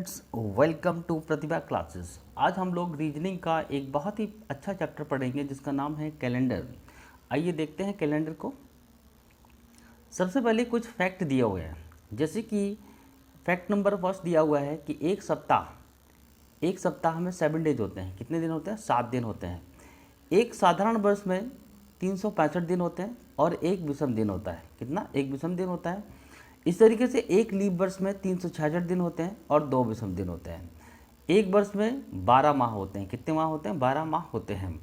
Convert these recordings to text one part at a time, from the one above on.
Students, welcome to Pratibha classes. आज हम लोग रीजनिंग का एक बहुत ही अच्छा चैप्टर पढ़ेंगे जिसका नाम है कैलेंडर। आइए देखते हैं कैलेंडर को। सबसे पहले कुछ फैक्ट दिए हुए हैं, जैसे कि फैक्ट नंबर फर्स्ट दिया हुआ है कि एक सप्ताह में 7 डेज होते हैं। कितने दिन होते हैं? 7 दिन होते हैं। एक साधारण वर्ष में 365 दिन होते हैं और एक विषम दिन होता है। कितना? एक विषम दिन होता है। इस तरीके से एक लीप वर्ष में 366 दिन होते हैं और 2 विषम दिन होते हैं। एक वर्ष में 12 माह होते हैं। कितने माह होते हैं? 12 माह होते हैं।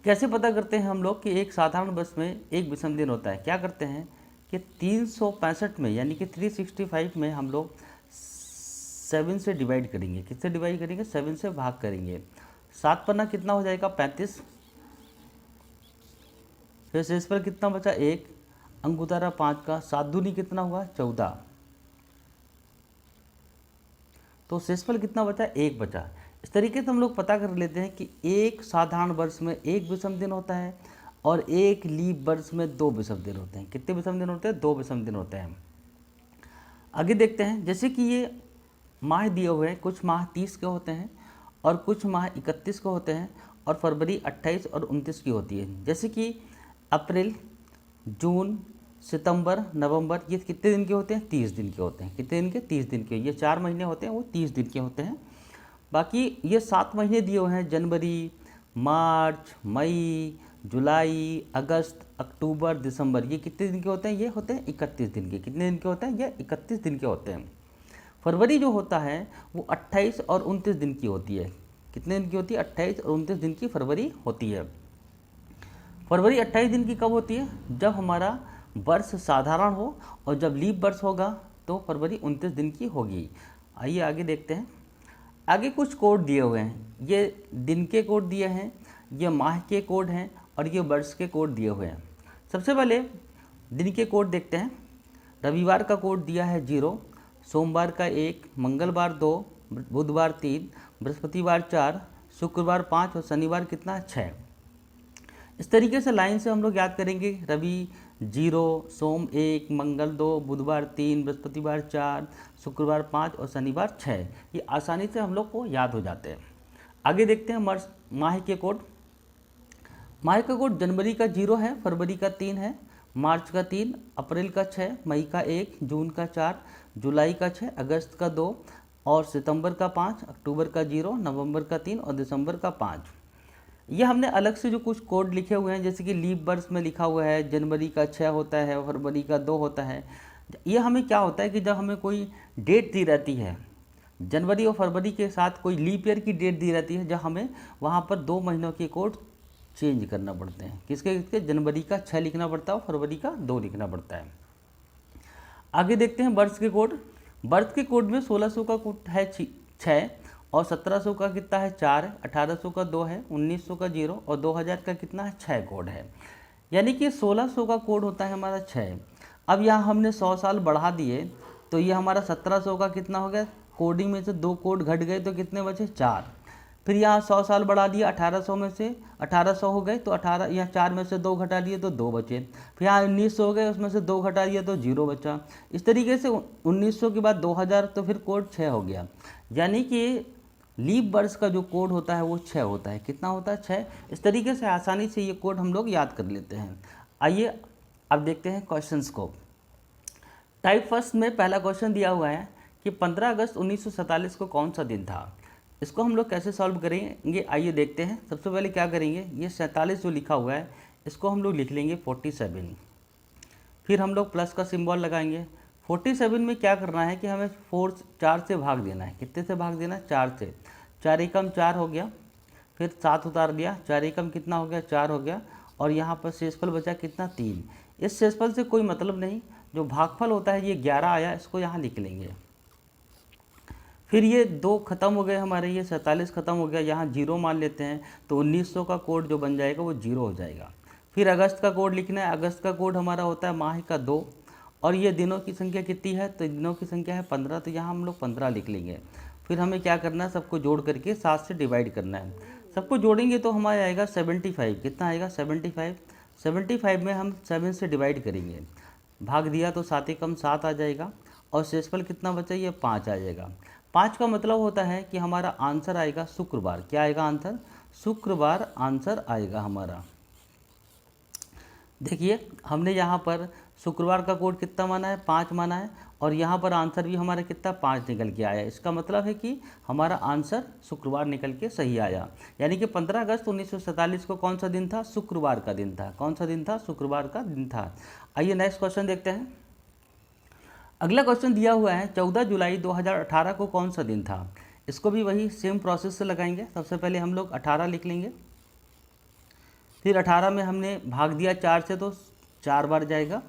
कैसे पता करते हैं हम लोग कि एक साधारण वर्ष में एक विषम दिन होता है? क्या करते हैं कि 365 में यानी कि 365 में हम लोग 7 से डिवाइड करेंगे। किससे डिवाइड करेंगे? 7 से भाग करेंगे। 7 पन्ना कितना हो जाएगा? 35। फिर शेष पर कितना बचा? 1। अंक उतारा 5 का। 7 दूनी कितना हुआ? 14। तो शेषफल कितना बचा? 1 बचा। इस तरीके से हम लोग पता कर लेते हैं कि एक साधारण वर्ष में एक विषम दिन होता है और एक लीप वर्ष में 2 विषम दिन होते हैं। कितने विषम दिन होते हैं? 2 विषम दिन होते हैं। आगे देखते हैं, जैसे कि ये माह दिए हुए हैं, कुछ माह 30 के होते हैं और कुछ माह 31 के होते हैं और फरवरी 28 और 29 की होती है। जैसे कि अप्रैल, जून, सितंबर, नवंबर, ये कितने दिन के होते हैं? 30 दिन के होते हैं। कितने दिन के? 30 दिन के। ये 4 महीने होते हैं, वो 30 दिन के होते हैं। बाकी ये 7 महीने दिए हुए हैं, जनवरी, मार्च, मई, जुलाई, अगस्त, अक्टूबर, दिसंबर, ये कितने दिन के होते हैं? ये होते हैं 31 दिन के। कितने दिन के होते हैं? ये 31 दिन के होते हैं। फरवरी जो होता है वो 28 और 29 दिन की होती है। कितने दिन की होती है? 28 और 29 दिन की फरवरी होती है। फरवरी 28 दिन की कब होती है? जब हमारा वर्ष साधारण हो, और जब लीप वर्ष होगा तो फरवरी 29 दिन की होगी। आइए आगे देखते हैं। आगे कुछ कोड दिए हुए हैं। ये दिन के कोड दिए हैं, ये माह के कोड हैं और ये वर्ष के कोड दिए हुए हैं। सबसे पहले दिन के कोड देखते हैं। रविवार का कोड दिया है 0, सोमवार का 1, मंगलवार 2, बुधवार 3, बृहस्पतिवार 4, शुक्रवार 5 और शनिवार कितना? 6। इस तरीके से लाइन से हम लोग याद करेंगे। रवि 0, सोम 1, मंगल 2, बुधवार 3, बृहस्पतिवार 4, शुक्रवार 5 और शनिवार 6। ये आसानी से हम लोग को याद हो जाते हैं। आगे देखते हैं माह के कोड। माह का कोड जनवरी का 0 है, फरवरी का 3 है, मार्च का 3, अप्रैल का 6, मई का 1, जून का 4, जुलाई का 6, अगस्त का 2 और सितंबर का 5, अक्टूबर का 0, नवंबर का 3 और दिसंबर का 5। ये हमने अलग से जो कुछ कोड लिखे हुए हैं, जैसे कि लीप वर्ष में लिखा हुआ है जनवरी का 6 होता है, फरवरी का 2 होता है। ये हमें क्या होता है कि जब हमें कोई डेट दी रहती है, जनवरी और फरवरी के साथ कोई लीप ईयर की डेट दी रहती है, जब हमें वहाँ पर 2 महीनों के कोड चेंज करना पड़ते हैं। किसके? जनवरी का 6 लिखना पड़ता है और फरवरी का 2 लिखना पड़ता है। आगे देखते हैं वर्ष के कोड। वर्ष के कोड में 1600 का कोड है 6 और 1700 का कितना है? 4 है, 1800 का 2 है, 1900 का 0 और 2000 का कितना है? 6 कोड है। यानी कि 1600 का कोड होता है हमारा 6। अब यहाँ हमने 100 साल बढ़ा दिए तो ये हमारा 1700 का कितना हो गया? कोडिंग में से 2 कोड घट गए तो कितने बचे? 4। फिर यहाँ 100 साल बढ़ा दिया, 1800 में से 1800 हो गए तो 18, यहाँ 4 में से 2 घटा दिए तो 2 बचे। फिर यहाँ 1900 हो गए, उसमें से 2 घटा दिया तो 0 बचा। इस तरीके से 1900 के बाद 2000 तो फिर कोड 6 हो गया। यानी कि लीप वर्ष का जो कोड होता है वो 6 होता है। कितना होता है? 6। इस तरीके से आसानी से ये कोड हम लोग याद कर लेते हैं। आइए अब देखते हैं क्वेश्चंस को। टाइप फर्स्ट में पहला क्वेश्चन दिया हुआ है कि 15 अगस्त 1947 को कौन सा दिन था? इसको हम लोग कैसे सॉल्व करेंगे? आइए देखते हैं। सबसे पहले क्या करेंगे, ये 47 जो लिखा हुआ है इसको हम लोग लिख लेंगे 47। फिर हम लोग प्लस का सिंबल लगाएंगे। 47 में क्या करना है कि हमें 4 से भाग देना है। कितने से भाग देना है? 4 से। 4 एकम 4 हो गया, फिर 7 उतार दिया, 4 एकम कितना हो गया? 4 हो गया और यहाँ पर शेषफल बचा कितना? 3। इस शेषफल से कोई मतलब नहीं, जो भागफल होता है ये 11 आया, इसको यहाँ लिख लेंगे। फिर ये 2 खत्म हो गए हमारे, ये 47 खत्म हो गया, यहाँ 0 मान लेते हैं तो 1900 का कोड जो बन जाएगा वो 0 हो जाएगा। फिर अगस्त का कोड लिखना है। अगस्त का कोड हमारा होता है माह का 2 और ये दिनों की संख्या कितनी है? तो दिनों की संख्या है 15, तो यहाँ हम लोग 15 लिख लेंगे। फिर हमें क्या करना है? सबको जोड़ करके 7 से डिवाइड करना है। सबको जोड़ेंगे तो हमारा आएगा 75। कितना आएगा? 75। 75 में हम 7 से डिवाइड करेंगे, भाग दिया तो 7 एकम 7 आ जाएगा और शेषफल कितना बचा? ये 5 आ जाएगा। 5 का मतलब होता है कि हमारा आंसर आएगा शुक्रवार। क्या आएगा आंसर? शुक्रवार आंसर आएगा हमारा। देखिए हमने यहाँ पर शुक्रवार का कोड कितना माना है? 5 माना है, और यहाँ पर आंसर भी हमारा कितना 5 निकल के आया। इसका मतलब है कि हमारा आंसर शुक्रवार निकल के सही आया। यानी कि 15 अगस्त 1947 को कौन सा दिन था? शुक्रवार का दिन था। कौन सा दिन था? शुक्रवार का दिन था। आइए नेक्स्ट क्वेश्चन देखते हैं। अगला क्वेश्चन दिया हुआ है 14 जुलाई 2018 को कौन सा दिन था? इसको भी वही सेम प्रोसेस से लगाएंगे। सबसे पहले हम लोग 18 लिख लेंगे, फिर 18 में हमने भाग दिया 4 से तो 4 बार जाएगा,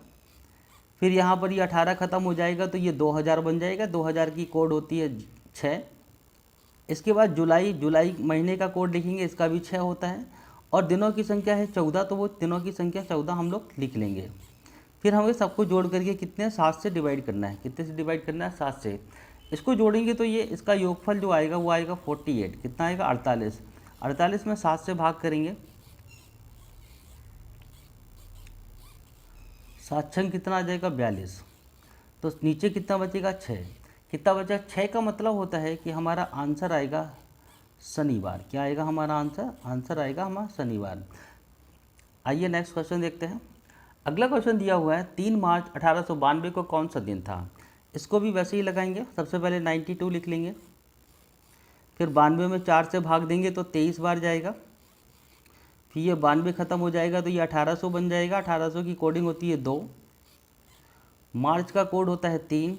फिर यहाँ पर ये 18 ख़त्म हो जाएगा तो ये 2000 बन जाएगा। 2000 की कोड होती है 6। इसके बाद जुलाई महीने का कोड लिखेंगे, इसका भी 6 होता है, और दिनों की संख्या है 14, तो वो दिनों की संख्या 14 हम लोग लिख लेंगे। फिर हमें सबको जोड़ करके कितने 7 से डिवाइड करना है। कितने से डिवाइड करना है? 7 से। इसको जोड़ेंगे तो ये इसका योगफल जो आएगा वो आएगा 48। कितना आएगा? 48। 48 में 7 से भाग करेंगे, 7 छंग कितना आ जाएगा? 42। तो नीचे कितना बचेगा? 6। कितना बचा? 6 का मतलब होता है कि हमारा आंसर आएगा शनिवार। क्या आएगा हमारा आंसर? आंसर आएगा हमारा शनिवार। आइए नेक्स्ट क्वेश्चन देखते हैं। अगला क्वेश्चन दिया हुआ है 3 मार्च 1892 को कौन सा दिन था? इसको भी वैसे ही लगाएंगे। सबसे पहले 92 लिख लेंगे, फिर 92 में 4 से भाग देंगे तो 23 बार जाएगा, फिर ये 92 ख़त्म हो जाएगा तो ये 1800 बन जाएगा। 1800 की कोडिंग होती है 2, मार्च का कोड होता है 3,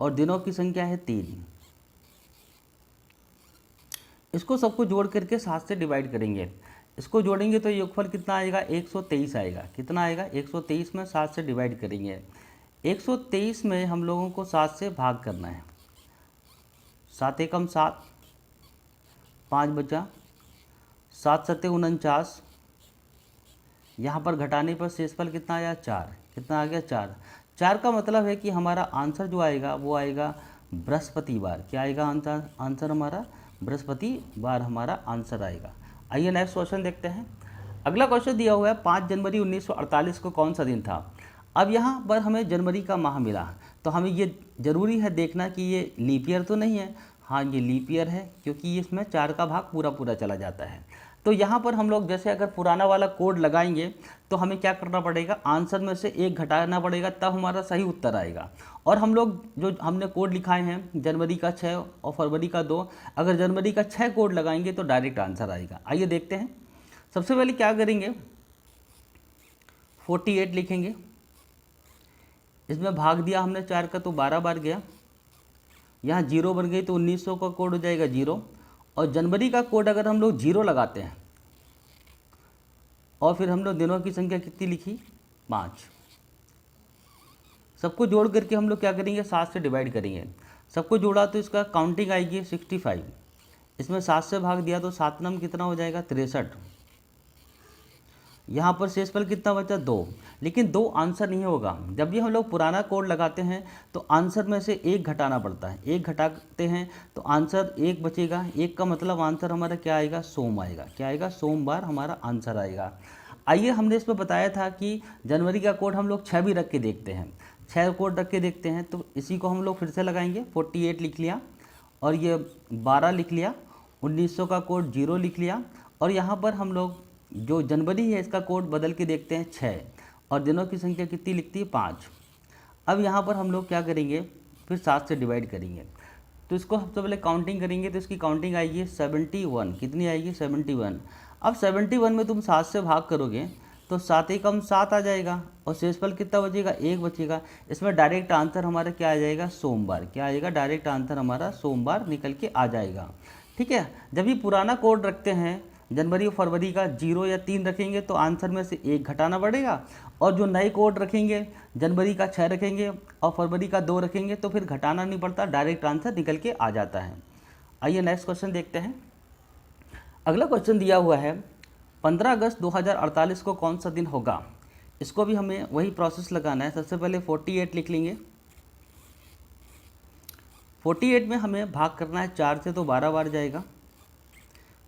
और दिनों की संख्या है 3। इसको सबको जोड़ करके 7 से डिवाइड करेंगे। इसको जोड़ेंगे तो योगफल कितना आएगा? 123 आएगा। कितना आएगा? 123 में 7 से डिवाइड करेंगे। 123 में हम लोगों को 7 से भाग करना है। 7 एकम 7, 5 बचा, 7 सत्ते 49। यहाँ पर घटाने पर शेषफल कितना आया? 4। कितना आ गया? 4। 4 का मतलब है कि हमारा आंसर जो आएगा वो आएगा बृहस्पतिवार। क्या आएगा आंसर हमारा? बृहस्पतिवार हमारा आंसर आएगा। आइए नेक्स्ट क्वेश्चन देखते हैं। अगला क्वेश्चन दिया हुआ है 5 जनवरी 1948 को कौन सा दिन था? अब यहाँ पर हमें जनवरी का माह मिला, तो हमें ये ज़रूरी है देखना कि ये लीप ईयर तो नहीं है। हाँ, ये लीप ईयर है, क्योंकि इसमें 4 का भाग पूरा पूरा चला जाता है। तो यहाँ पर हम लोग जैसे अगर पुराना वाला कोड लगाएंगे तो हमें क्या करना पड़ेगा? आंसर में से 1 घटाना पड़ेगा, तब हमारा सही उत्तर आएगा। और हम लोग जो हमने कोड लिखाए हैं जनवरी का 6 और फरवरी का 2, अगर जनवरी का 6 कोड लगाएंगे तो डायरेक्ट आंसर आएगा। आइए देखते हैं। सबसे पहले क्या करेंगे? 48 लिखेंगे, इसमें भाग दिया हमने 4 का तो 12 बार गया, यहाँ 0 बन गई तो 1900 का कोड हो जाएगा 0, और जनवरी का कोड अगर हम लोग 0 लगाते हैं और फिर हम लोग दिनों की संख्या कितनी लिखी? 5। सबको जोड़ करके हम लोग क्या करेंगे? 7 से डिवाइड करेंगे। सबको जोड़ा तो इसका काउंटिंग आएगी 65। इसमें 7 से भाग दिया तो 7 नम कितना हो जाएगा? 63। यहाँ पर शेषफल कितना बचा? 2। लेकिन 2 आंसर नहीं होगा। जब भी हम लोग पुराना कोड लगाते हैं तो आंसर में से 1 घटाना पड़ता है। 1 घटाते हैं तो आंसर 1 बचेगा। 1 का मतलब आंसर हमारा क्या आएगा? सोम आएगा। क्या आएगा? सोमवार हमारा आंसर आएगा। आइए, हमने इसमें बताया था कि जनवरी का कोड हम लोग 6 भी रख के देखते हैं। 6 कोड रख के देखते हैं, तो इसी को हम लोग फिर से लगाएंगे। 48 लिख लिया, और ये 12 लिख लिया, 1900 का कोड 0 लिख लिया, और यहाँ पर हम लोग जो जनवरी है इसका कोड बदल के देखते हैं 6, और दिनों की संख्या कितनी लिखती है? 5। अब यहाँ पर हम लोग क्या करेंगे? फिर 7 से डिवाइड करेंगे। तो इसको सबसे पहले काउंटिंग करेंगे, तो इसकी काउंटिंग आएगी 71। कितनी आएगी? 71। अब 71 में तुम 7 से भाग करोगे तो 7 एकम 7 आ जाएगा, और शेषफल कितना बचेगा? 1 बचेगा। इसमें डायरेक्ट आंसर हमारा क्या आ जाएगा? सोमवार। क्या आएगा? डायरेक्ट आंसर हमारा सोमवार निकल के आ जाएगा। ठीक है। जब भी पुराना कोड रखते हैं जनवरी और फरवरी का 0 या 3 रखेंगे तो आंसर में से 1 घटाना पड़ेगा, और जो नए कोड रखेंगे जनवरी का 6 रखेंगे और फरवरी का 2 रखेंगे तो फिर घटाना नहीं पड़ता, डायरेक्ट आंसर निकल के आ जाता है। आइए नेक्स्ट क्वेश्चन देखते हैं। अगला क्वेश्चन दिया हुआ है 15 अगस्त 2048 को कौन सा दिन होगा? इसको भी हमें वही प्रोसेस लगाना है। सबसे पहले 48 लिख लेंगे। 48 में हमें भाग करना है 4 से, तो 12 बार जाएगा।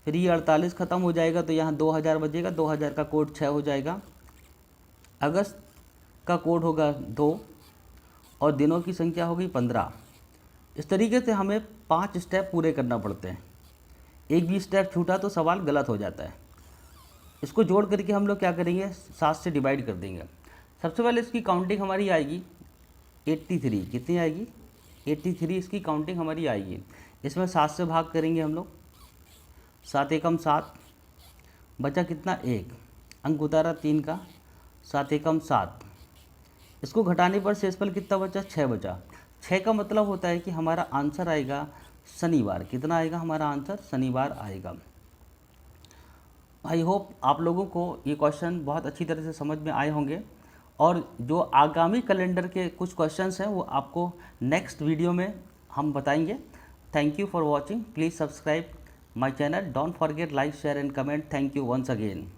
फिर ये 48 ख़त्म हो जाएगा तो यहाँ 2000 बचेगा। 2000 का कोड 6 हो जाएगा। अगस्त का कोड होगा 2, और दिनों की संख्या होगी 15। इस तरीके से हमें 5 स्टेप पूरे करना पड़ते हैं। एक भी स्टेप छूटा तो सवाल गलत हो जाता है। इसको जोड़ करके हम लोग क्या करेंगे, 7 से डिवाइड कर देंगे। सबसे पहले इसकी काउंटिंग हमारी आएगी 83। कितनी आएगी? 83 इसकी काउंटिंग हमारी आएगी। इसमें 7 से भाग करेंगे हम लोग, 7 एकम 7, बचा कितना? 1। अंक उतारा 3 का, 7 एकम 7। इसको घटाने पर शेषफल कितना बचा? 6 बचा। 6 का मतलब होता है कि हमारा आंसर आएगा शनिवार। कितना आएगा हमारा आंसर? शनिवार आएगा। आई होप आप लोगों को ये क्वेश्चन बहुत अच्छी तरह से समझ में आए होंगे, और जो आगामी कैलेंडर के कुछ क्वेश्चंस हैं वो आपको नेक्स्ट वीडियो में हम बताएंगे। Thank you for watching. Please subscribe my channel. Don't forget like, share and comment. Thank you once again.